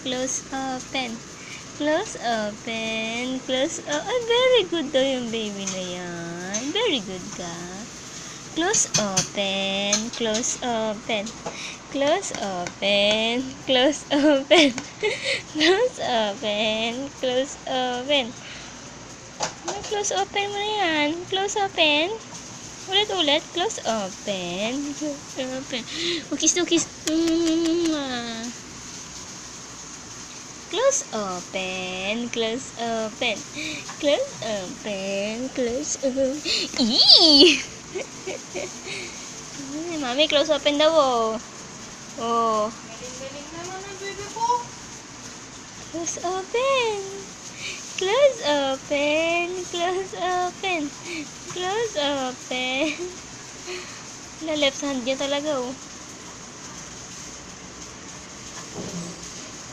close open. Close open, close open. Very good daw yung baby na yan. Very good ka. Close open, close open. Close open, close open. Close open, close open. Close open mo na yan. Close open. Ulit-ulit. Close open. Close open. Ukis-ukis. Close open. Close open. Close open. Close open. Eee! Mami, close open daw, oh. Oh. Galing-galing naman ang baby ko. Close open. Close open. Close open. Close open. Na left hand niya talaga, oh.